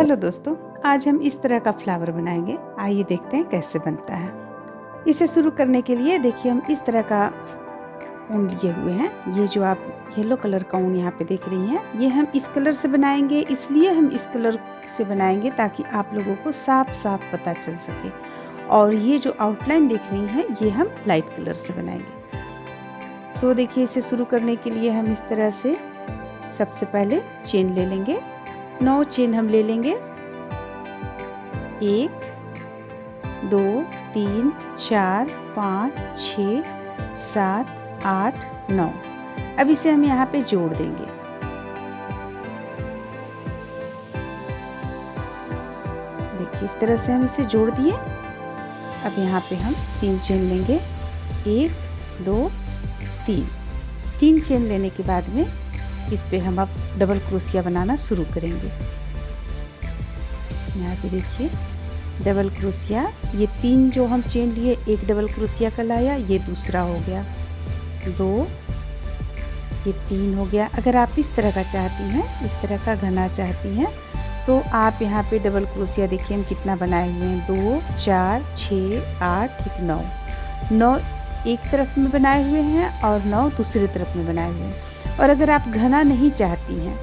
Hello दोस्तों, आज हम इस तरह का फ्लावर बनाएंगे। आइए देखते हैं कैसे बनता है। इसे शुरू करने के लिए देखिए हम इस तरह का ऊन लिए हुए हैं। ये जो आप येलो कलर का ऊन यहाँ पे देख रही हैं, ये हम इस कलर से बनाएंगे। इसलिए हम इस कलर से बनाएंगे ताकि आप लोगों को साफ साफ पता चल सके। और ये जो आउटलाइन देख रही हैं, ये हम लाइट कलर से बनाएंगे। तो देखिए, इसे शुरू करने के लिए हम इस तरह से सबसे पहले चेन ले लेंगे। 9 चेन हम ले लेंगे। 1 2 3 4 5 6 7 8 9। अब इसे हम यहाँ पे जोड़ देंगे। देखिए, इस तरह से हम इसे जोड़ दिए। अब यहाँ पे हम 3 चेन लेंगे। 1 2 3 चेन लेने के बाद में इस पे हम अब डबल क्रोशिया बनाना शुरू करेंगे। यहाँ पे देखिए डबल क्रोशिया, ये 3 जो हम चेन लिए, एक डबल क्रोशिया का लाया, ये दूसरा हो गया 2, ये 3 हो गया। अगर आप इस तरह का चाहती हैं, इस तरह का घना चाहती हैं, तो आप यहाँ पे डबल क्रोशिया देखिए हम कितना बनाए हुए हैं। 2 4 6 8 9 एक तरफ में बनाए हुए हैं और 9 दूसरी तरफ में बनाए हुए हैं। और अगर आप घना नहीं चाहती हैं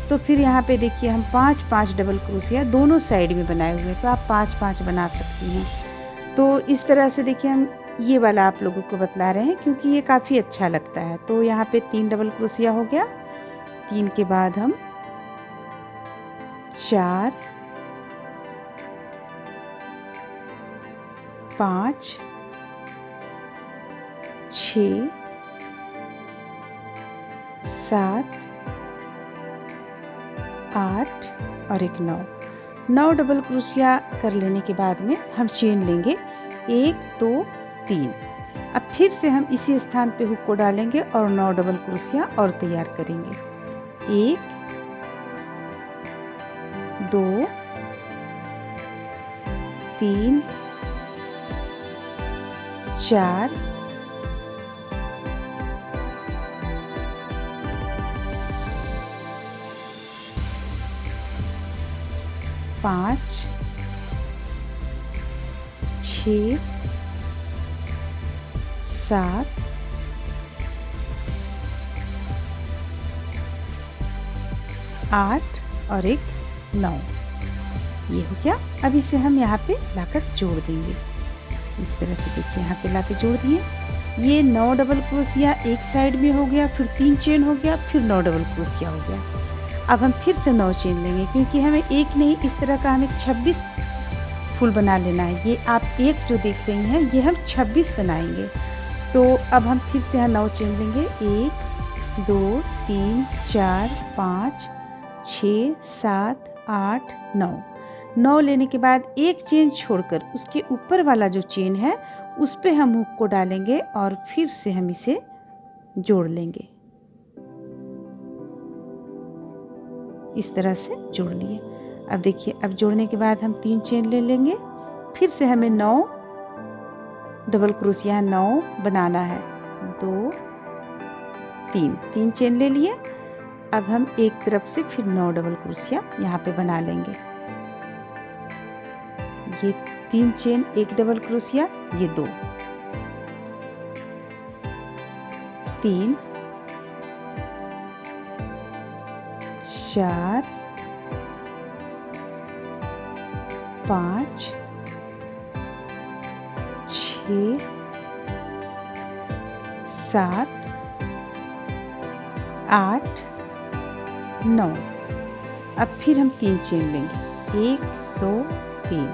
तो फिर यहाँ पे देखिए हम 5 डबल क्रोशिया दोनों साइड में बनाए हुए हैं, तो आप 5 बना सकती हैं। तो इस तरह से देखिए हम ये वाला आप लोगों को बतला रहे हैं क्योंकि ये काफ़ी अच्छा लगता है। तो यहाँ पे 3 डबल क्रोशिया हो गया। 3 के बाद हम 4 5 6 7 8 और एक 9 डबल क्रोशिया कर लेने के बाद में हम चेन लेंगे। 1 2 3। अब फिर से हम इसी स्थान पे हुक को डालेंगे और 9 डबल क्रोशिया और तैयार करेंगे। 1 2 3 4 5 6 7 8 और एक 9। ये हो गया। अब इसे हम यहाँ पे लाकर जोड़ देंगे। इस तरह से देखिए यहाँ पे लाके जोड़ दिए। ये 9 डबल क्रोशिया एक साइड में हो गया, फिर 3 चेन हो गया, फिर 9 डबल क्रोशिया हो गया। अब हम फिर से 9 चेन लेंगे क्योंकि हमें एक नहीं, इस तरह का हमें 26 फूल बना लेना है। ये आप एक जो देख रही हैं, ये हम 26 बनाएंगे। तो अब हम फिर से यहाँ 9 चेन लेंगे। 1 2 3 4 5 6 7 8 9 लेने के बाद एक चेन छोड़कर उसके ऊपर वाला जो चेन है उस पे हम हुक को डालेंगे और फिर से हम इसे जोड़ लेंगे। इस तरह से जोड़ लिए। अब देखिए, अब जोड़ने के बाद हम 3 चेन ले लेंगे। फिर से हमें 9 डबल क्रोशिया 9 बनाना है। 2 3 चेन ले लिए। अब हम एक तरफ से फिर 9 डबल क्रोशिया यहाँ पे बना लेंगे। ये 3 चेन, एक डबल क्रोशिया, ये 2 3 4 5 6 7 8 9। अब फिर हम 3 चेन लेंगे। 1 2 3।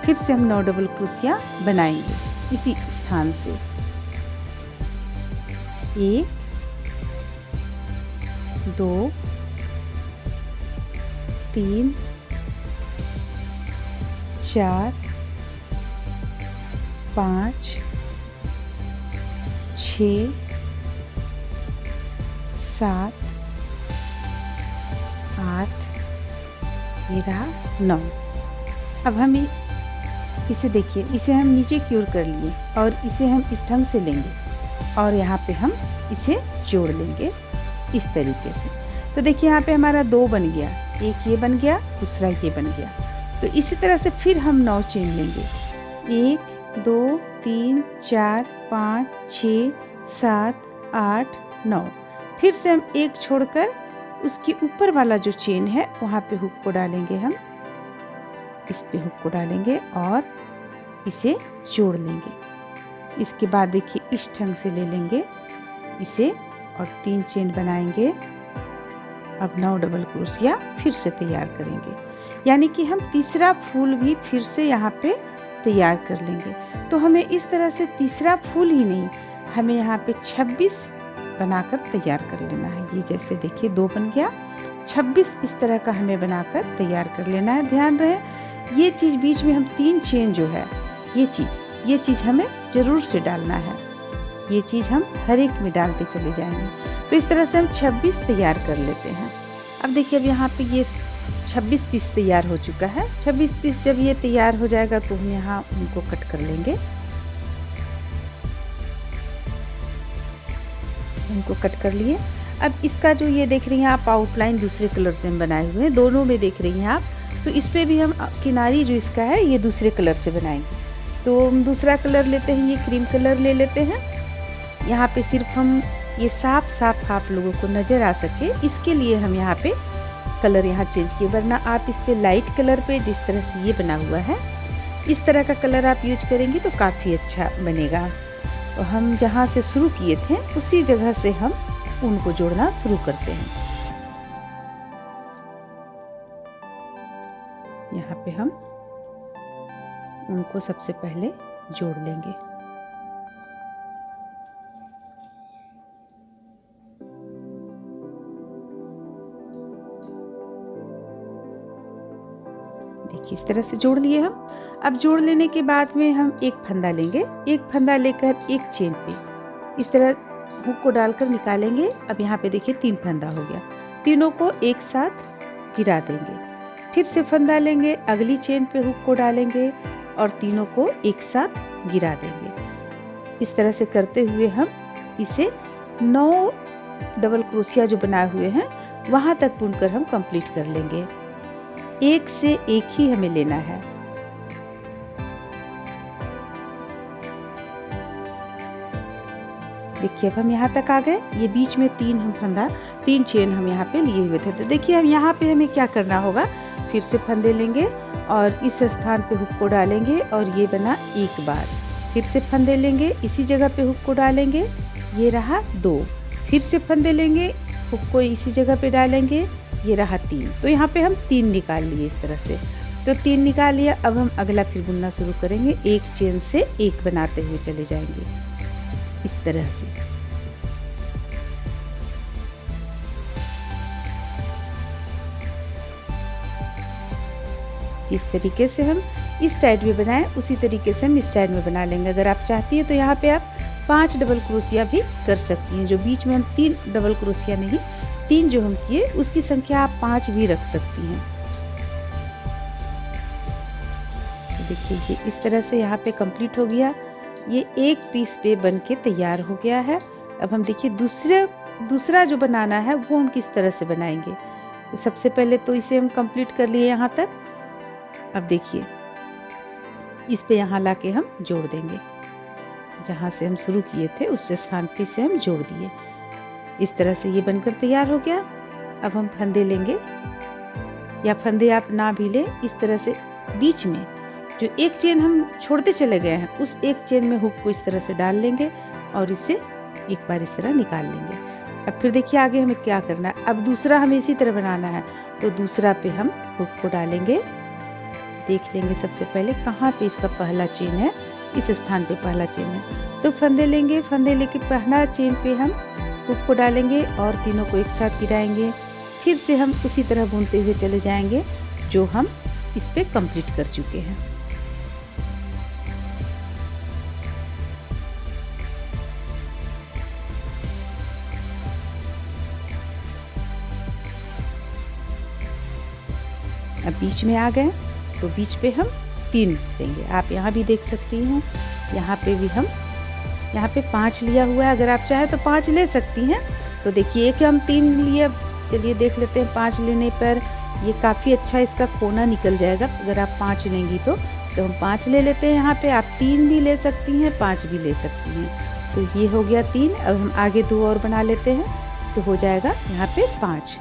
फिर से हम 9 डबल क्रोशिया बनाएंगे इसी स्थान से। 1 2 3 4 5 6 7 8, ये रहा 9। अब हम इसे देखिए, इसे हम नीचे की ओर कर लिए और इसे हम इस ढंग से लेंगे और यहाँ पे हम इसे जोड़ लेंगे इस तरीके से। तो देखिए यहाँ पे हमारा 2 बन गया। एक ये बन गया, दूसरा ये बन गया। तो इसी तरह से फिर हम 9 चेन लेंगे। 1 2 3 4 5 6 7 8 9। फिर से हम एक छोड़कर उसके ऊपर वाला जो चेन है वहाँ पे हुक को डालेंगे। हम इस पे हुक को डालेंगे और इसे जोड़ लेंगे। इसके बाद देखिए इस ढंग से ले लेंगे इसे और 3 चेन बनाएंगे। अब 9 डबल क्रोशिया फिर से तैयार करेंगे, यानी कि हम तीसरा फूल भी फिर से यहाँ पे तैयार कर लेंगे। तो हमें इस तरह से तीसरा फूल ही नहीं, हमें यहाँ पे 26 बनाकर तैयार कर लेना है। ये जैसे देखिए 2 बन गया, 26 इस तरह का हमें बनाकर तैयार कर लेना है। ध्यान रहे ये चीज़ बीच में हम 3 चेन जो है ये चीज़ हमें ज़रूर से डालना है। ये चीज़ हम हर एक में डालते चले जाएंगे। तो इस तरह से हम 26 तैयार कर लेते हैं। अब देखिए अब यहाँ पे ये 26 पीस तैयार हो चुका है। 26 पीस जब ये तैयार हो जाएगा तो हम यहाँ उनको कट कर लेंगे। उनको कट कर लिए। अब इसका जो ये देख रही हैं आप आउटलाइन दूसरे कलर से हम बनाए हुए हैं, दोनों में देख रही हैं आप। तो इस पे भी हम किनारी जो इसका है ये दूसरे कलर से बनाएंगे। तो हम दूसरा कलर लेते हैं, ये क्रीम कलर ले लेते हैं। यहाँ पे सिर्फ हम ये साफ साफ आप लोगों को नज़र आ सके इसके लिए हम यहाँ पे कलर यहाँ चेंज किए, वरना आप इस पे लाइट कलर पे जिस तरह से ये बना हुआ है इस तरह का कलर आप यूज करेंगे तो काफ़ी अच्छा बनेगा। तो हम जहाँ से शुरू किए थे उसी जगह से हम उनको जोड़ना शुरू करते हैं। यहाँ पे हम उनको सबसे पहले जोड़ लेंगे। देखिए इस तरह से जोड़ लिए हम। अब जोड़ लेने के बाद में हम एक फंदा लेंगे, एक फंदा लेकर एक चेन पे इस तरह हुक को डालकर निकालेंगे। अब यहाँ पे देखिए 3 फंदा हो गया, तीनों को एक साथ गिरा देंगे। फिर से फंदा लेंगे, अगली चेन पे हुक को डालेंगे और तीनों को एक साथ गिरा देंगे। इस तरह से करते हुए हम इसे 9 डबल क्रोशिया जो बनाए हुए हैं वहाँ तक बुनकर हम कंप्लीट कर लेंगे। एक से एक ही हमें लेना है। देखिए अब हम यहाँ तक आ गए। ये बीच में 3 चेन हम यहाँ पे लिए हुए थे। तो देखिए अब यहाँ पे हमें क्या करना होगा, फिर से फंदे लेंगे और इस स्थान पे हुक को डालेंगे और ये बना एक बार। फिर से फंदे लेंगे, इसी जगह पे हुक को डालेंगे, ये रहा 2। फिर से फंदे लेंगे, हुक को इसी जगह पे डालेंगे, ये रहा 3। तो यहाँ पे हम 3 निकाल लिए इस तरह से। तो 3 निकाल लिया। अब हम अगला फिर बुनना शुरू करेंगे। एक चेन से एक बनाते हुए चले जाएंगे इस तरह से। इस तरीके से हम इस साइड में बनाएं, उसी तरीके से हम इस साइड में बना लेंगे। अगर आप चाहती हैं तो यहाँ पे आप 5 डबल क्रोशिया भी कर सकती हैं। जो बीच में हम 3 डबल क्रोशिया नहीं 3 जो हम किए उसकी संख्या आप 5 भी रख सकती हैं। तो देखिए ये इस तरह से यहाँ पे कंप्लीट हो गया। ये एक पीस पे बन के तैयार हो गया है। अब हम देखिए दूसरा जो बनाना है वो हम किस तरह से बनाएंगे। तो सबसे पहले तो इसे हम कंप्लीट कर लिए यहाँ तक। अब देखिए इस पे यहाँ लाके हम जोड़ देंगे, जहाँ से हम शुरू किए थे उस स्थान पे से हम जोड़ दिए। इस तरह से ये बनकर तैयार हो गया। अब हम फंदे लेंगे, या फंदे आप ना भी लें, इस तरह से बीच में जो एक चेन हम छोड़ते चले गए हैं उस एक चेन में हुक को इस तरह से डाल लेंगे और इसे एक बार इस तरह निकाल लेंगे। अब फिर देखिए आगे हमें क्या करना है। अब दूसरा हमें इसी तरह बनाना है। तो दूसरा पे हम हुक को डालेंगे, देख लेंगे सबसे पहले कहाँ पे इसका पहला चेन है। इस स्थान पे पहला चेन है। तो फंदे लेंगे, फंदे लेके पहला चेन पे हम हुक को डालेंगे और तीनों को एक साथ गिराएंगे। फिर से हम उसी तरह बुनते हुए चले जाएंगे जो हम इस पे कंप्लीट कर चुके हैं। अब बीच में आ गए तो बीच पे हम 3 लेंगे। आप यहाँ भी देख सकती हैं, यहाँ पे भी हम यहाँ पे 5 लिया हुआ है। अगर आप चाहें तो 5 ले सकती हैं। तो देखिए एक हम 3 लिए। चलिए देख लेते हैं 5 लेने पर ये काफ़ी अच्छा इसका कोना निकल जाएगा। अगर आप 5 लेंगी तो हम 5 ले लेते हैं यहाँ पे। आप 3 भी ले सकती हैं, 5 भी ले सकती हैं। तो ये हो गया 3। अब हम आगे 2 और बना लेते हैं, तो हो जाएगा यहाँ पे 5,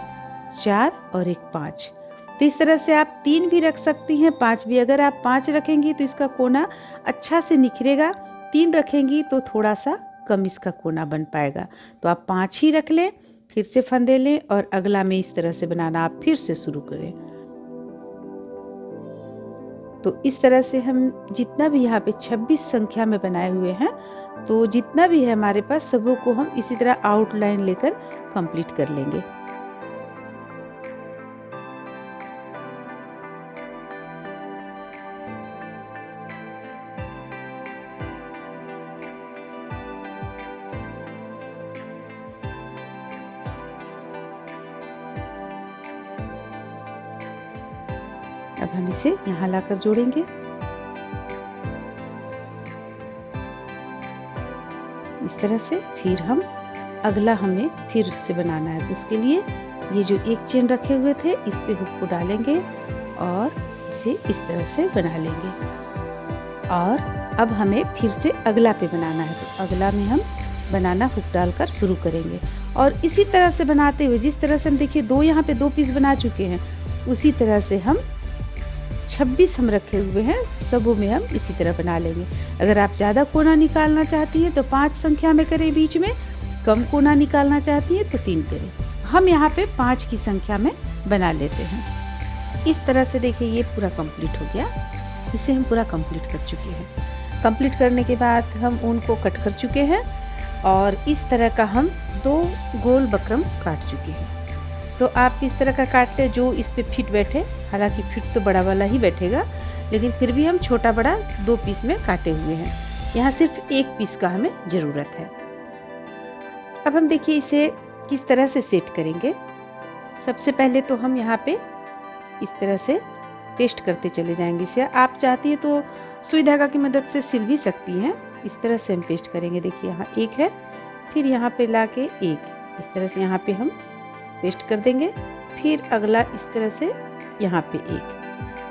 4 और एक 5। तो इस तरह से आप 3 भी रख सकती हैं, 5 भी। अगर आप 5 रखेंगी तो इसका कोना अच्छा से निखरेगा, 3 रखेंगी तो थोड़ा सा कम इसका कोना बन पाएगा। तो आप 5 ही रख लें, फिर से फंदे लें और अगला में इस तरह से बनाना आप फिर से शुरू करें। तो इस तरह से हम जितना भी यहाँ पे 26 संख्या में बनाए हुए हैं, तो जितना भी है हमारे पास सबों को हम इसी तरह आउटलाइन लेकर कंप्लीट कर लेंगे। अब हम इसे यहाँ लाकर जोड़ेंगे। इस तरह से फिर हम अगला हमें फिर से बनाना है, तो उसके लिए ये जो एक चेन रखे हुए थे इस पे हुक को डालेंगे और इसे इस तरह से बना लेंगे। और अब हमें फिर से अगला पे बनाना है, तो अगला में हम बनाना हुक डालकर शुरू करेंगे। और इसी तरह से बनाते हुए, जिस तरह से हम देखिए 2 यहाँ पे 2 पीस बना चुके हैं, उसी तरह से हम 26 हम रखे हुए हैं, सबों में हम इसी तरह बना लेंगे। अगर आप ज़्यादा कोना निकालना चाहती हैं तो 5 संख्या में करें, बीच में कम कोना निकालना चाहती हैं तो 3 करें। हम यहाँ पे 5 की संख्या में बना लेते हैं। इस तरह से देखिए ये पूरा कंप्लीट हो गया। इसे हम पूरा कंप्लीट कर चुके हैं। कंप्लीट करने के बाद हम ऊन को कट कर चुके हैं और इस तरह का हम 2 गोल बकरम काट चुके हैं। तो आप इस तरह का काटते हैं जो इस पे फिट बैठे। हालांकि फिट तो बड़ा वाला ही बैठेगा, लेकिन फिर भी हम छोटा बड़ा 2 पीस में काटे हुए हैं। यहाँ सिर्फ 1 पीस का हमें ज़रूरत है। अब हम देखिए इसे किस तरह से सेट करेंगे। सबसे पहले तो हम यहाँ पे इस तरह से पेस्ट करते चले जाएंगे। इसे आप चाहती है तो सुई धागा की मदद से सिल भी सकती हैं। इस तरह से हम पेस्ट करेंगे। देखिए यहाँ एक है, फिर यहाँ पे ला के एक, इस तरह से यहाँ पे हम पेस्ट कर देंगे। फिर अगला इस तरह से यहाँ पे एक।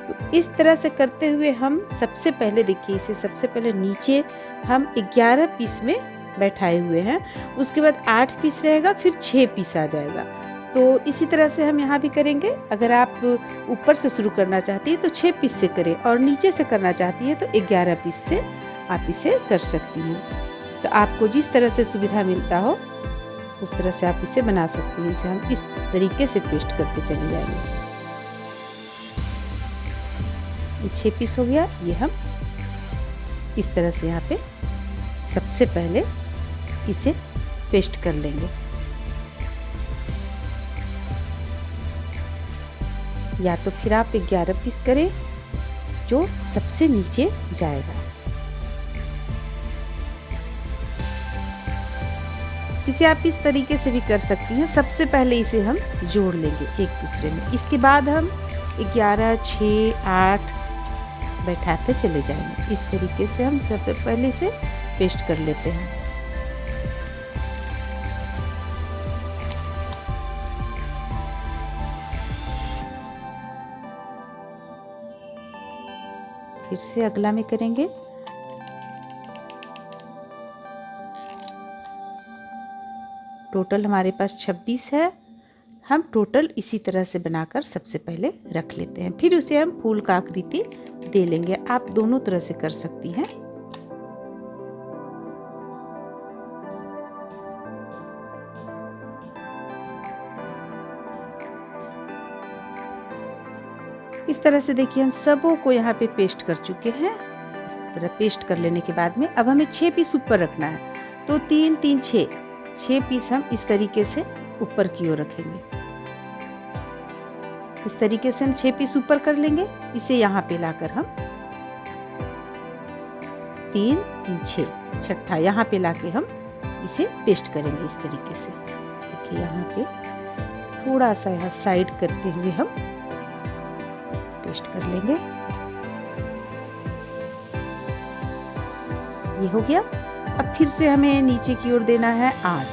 तो इस तरह से करते हुए हम सबसे पहले देखिए इसे सबसे पहले नीचे हम 11 पीस में बैठाए हुए हैं। उसके बाद 8 पीस रहेगा, फिर 6 पीस आ जाएगा। तो इसी तरह से हम यहाँ भी करेंगे। अगर आप ऊपर से शुरू करना चाहती है तो 6 पीस से करें, और नीचे से करना चाहती है तो 11 पीस से आप इसे कर सकती हैं। तो आपको जिस तरह से सुविधा मिलता हो उस तरह से आप इसे बना सकती हैं। इसे हम इस तरीके से पेस्ट करके चले जाएंगे। ये 6 पीस हो गया। ये हम इस तरह से यहाँ पे सबसे पहले इसे पेस्ट कर लेंगे। या तो फिर आप 11 पीस करें जो सबसे नीचे जाएगा। इसे आप इस तरीके से भी कर सकती हैं। सबसे पहले इसे हम जोड़ लेंगे एक दूसरे में, इसके बाद हम 11, 6, 8 बैठाते चले जाएंगे। इस तरीके से हम सबसे पहले इसे पेस्ट कर लेते हैं। फिर से अगला में करेंगे। टोटल हमारे पास 26 है। हम टोटल इसी तरह से बनाकर सबसे पहले रख लेते हैं। फिर उसे हम फूल का आकृति दे लेंगे। आप दोनों तरह से कर सकती हैं। इस तरह से देखिए हम सबों को यहाँ पे पेस्ट कर चुके हैं। इस तरह पेस्ट कर लेने के बाद में अब हमें 6 पीस ऊपर रखना है। तो 3, 3, 6 पीस हम इस तरीके से ऊपर की ओर रखेंगे। इस तरीके से हम 6 पीस ऊपर कर लेंगे। इसे यहाँ पे लाकर हम 3, 3, 6 छठा यहाँ पे लाके हम इसे पेस्ट करेंगे इस तरीके से। देखिए यहाँ पे थोड़ा सा यहाँ साइड करते हुए हम पेस्ट कर लेंगे। ये हो गया। अब फिर से हमें नीचे की ओर देना है 8।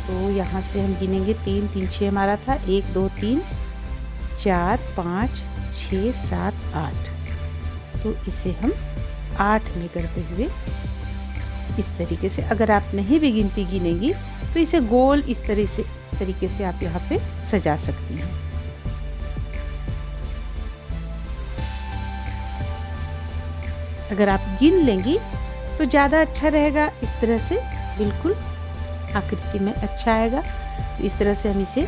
तो यहाँ से हम गिनेंगे 3, 3, 6 हमारा था, 1, 2, 3, 4 5 6 7 8। तो इसे हम 8 में करते हुए इस तरीके से, अगर आप नहीं भी गिनती गिनेंगी तो इसे गोल इस तरीके से आप यहाँ पे सजा सकती हैं। अगर आप गिन लेंगी तो ज़्यादा अच्छा रहेगा, इस तरह से बिल्कुल आकृति में अच्छा आएगा। तो इस तरह से हम इसे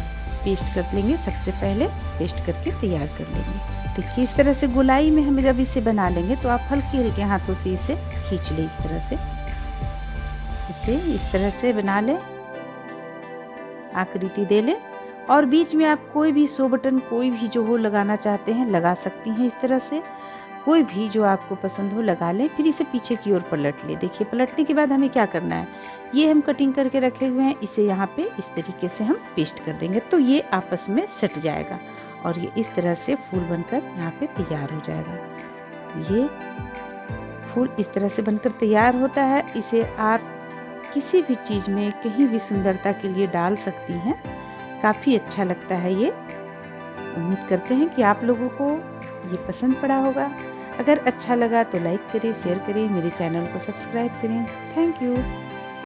पेस्ट कर लेंगे, सबसे पहले पेस्ट करके तैयार कर लेंगे। देखिए इस तरह से गोलाई में हम जब इसे बना लेंगे तो आप हल्के हल्के हाथों से इसे खींच लें, इस तरह से इसे इस तरह से बना लें, आकृति दे लें। और बीच में आप कोई भी शो बटन कोई भी जो हो लगाना चाहते हैं लगा सकती हैं। इस तरह से कोई भी जो आपको पसंद हो लगा लें। फिर इसे पीछे की ओर पलट लें। देखिए पलटने के बाद हमें क्या करना है, ये हम कटिंग करके रखे हुए हैं, इसे यहाँ पे इस तरीके से हम पेस्ट कर देंगे तो ये आपस में सट जाएगा और ये इस तरह से फूल बनकर यहाँ पे तैयार हो जाएगा। ये फूल इस तरह से बनकर तैयार होता है। इसे आप किसी भी चीज़ में कहीं भी सुंदरता के लिए डाल सकती हैं, काफ़ी अच्छा लगता है ये। उम्मीद करते हैं कि आप लोगों को ये पसंद पड़ा होगा। अगर अच्छा लगा तो लाइक करें, शेयर करें, मेरे चैनल को सब्सक्राइब करें। Thank you.